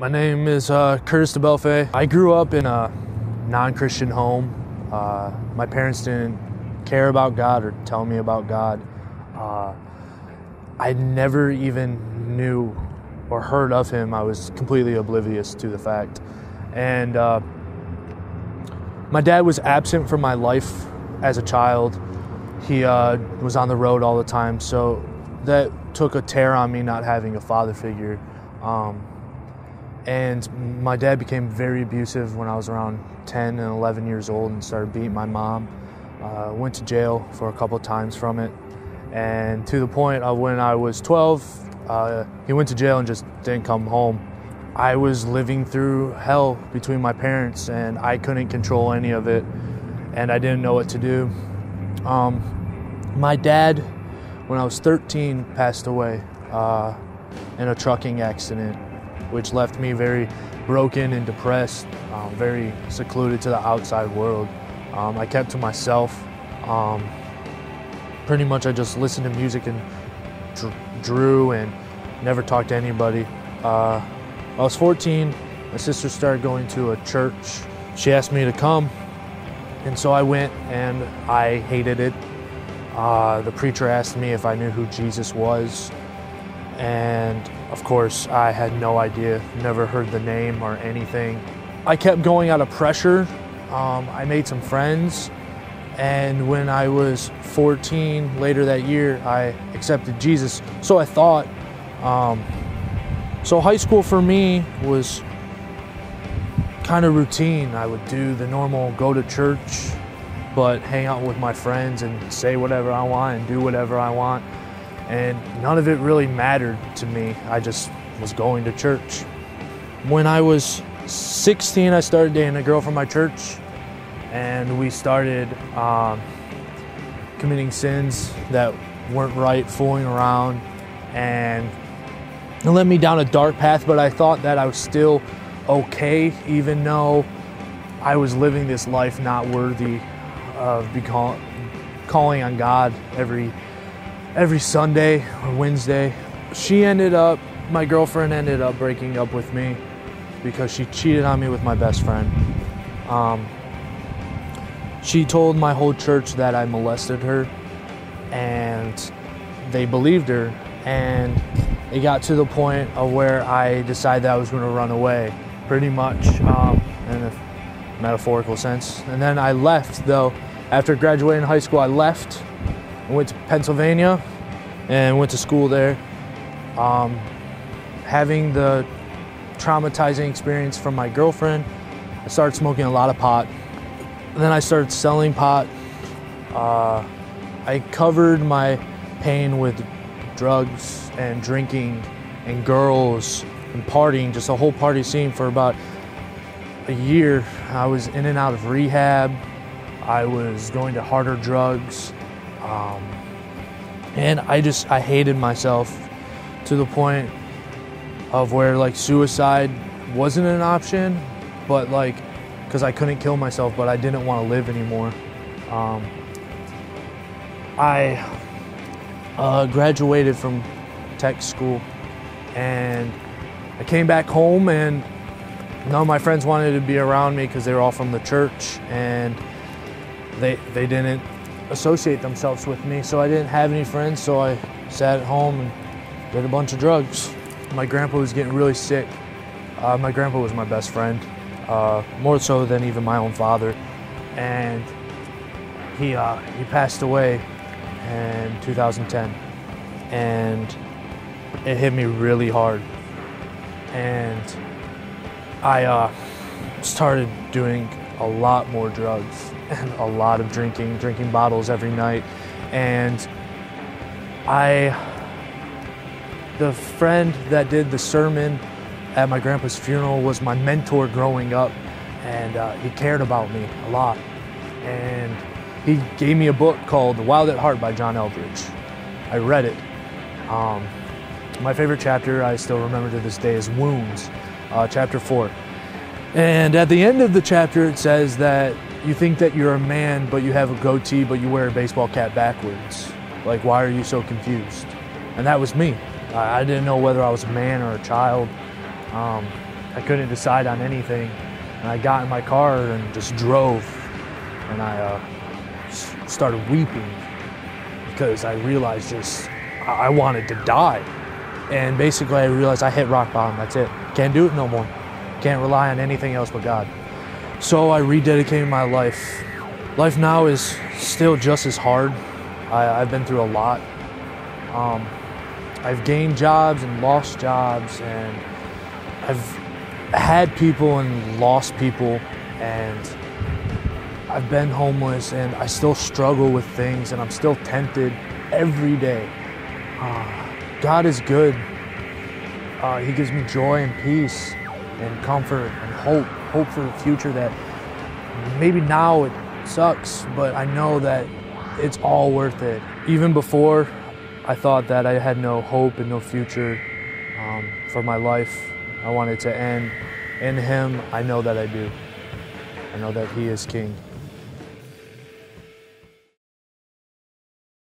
My name is Curtis DeBelfe. I grew up in a non-Christian home. My parents didn't care about God or tell me about God. I never even knew or heard of him. I was completely oblivious to the fact. And my dad was absent from my life as a child. He was on the road all the time, so that took a tear on me not having a father figure. And my dad became very abusive when I was around 10 and 11 years old and started beating my mom. Went to jail for a couple of times from it. And to the point of when I was 12, he went to jail and just didn't come home. I was living through hell between my parents, and I couldn't control any of it, and I didn't know what to do. My dad, when I was 13, passed away in a trucking accident, which left me very broken and depressed, very secluded to the outside world. I kept to myself. Pretty much I just listened to music and drew and never talked to anybody. I was 14, my sister started going to a church. She asked me to come, and so I went, and I hated it. The preacher asked me if I knew who Jesus was, and of course I had no idea, never heard the name or anything. I kept going out of pressure. I made some friends, and when I was 14, later that year, I accepted Jesus. So I thought. So high school for me was kind of routine. I would do the normal go to church, but hang out with my friends and say whatever I want and do whatever I want. And none of it really mattered to me. I just was going to church. When I was 16, I started dating a girl from my church, and we started committing sins that weren't right, fooling around, and it led me down a dark path, but I thought that I was still okay, even though I was living this life not worthy of calling on God every Sunday or Wednesday. My girlfriend ended up breaking up with me because she cheated on me with my best friend. She told my whole church that I molested her, and they believed her, and it got to the point of where I decided that I was going to run away, pretty much, in a metaphorical sense. And then I left, though. After graduating high school, I left and went to Pennsylvania and went to school there. Having the traumatizing experience from my girlfriend, I started smoking a lot of pot. And then I started selling pot. I covered my pain with drugs and drinking and girls and partying, just a whole party scene for about a year. I was in and out of rehab. I was going to harder drugs. And I hated myself to the point of where suicide wasn't an option, but because I couldn't kill myself, but I didn't want to live anymore. I graduated from tech school, and I came back home, and none of my friends wanted to be around me because they were all from the church, and they didn't associate themselves with me, so I didn't have any friends, so I sat at home and did a bunch of drugs. My grandpa was getting really sick. My grandpa was my best friend, more so than even my own father, and he passed away in 2010, and it hit me really hard, and I started doing a lot more drugs and a lot of drinking bottles every night. And the friend that did the sermon at my grandpa's funeral was my mentor growing up, and he cared about me a lot, and he gave me a book called Wild at Heart by John Eldridge. I read it. My favorite chapter, I still remember to this day, is Wounds, chapter 4. And at the end of the chapter, it says that you think that you're a man, but you have a goatee, but you wear a baseball cap backwards. Why are you so confused? And that was me. I didn't know whether I was a man or a child. I couldn't decide on anything. And I got in my car and just drove. And I started weeping because I realized I wanted to die. And basically I realized I hit rock bottom, that's it. Can't do it no more. Can't rely on anything else but God. So I rededicated my life. Life now is still just as hard. I've been through a lot. I've gained jobs and lost jobs, and I've had people and lost people, and I've been homeless, and I still struggle with things, and I'm still tempted every day. God is good. He gives me joy and peace and comfort and hope for the future that maybe now it sucks, but I know that it's all worth it. Even before, I thought that I had no hope and no future for my life. I wanted to end. In Him, I know that I do. I know that He is King.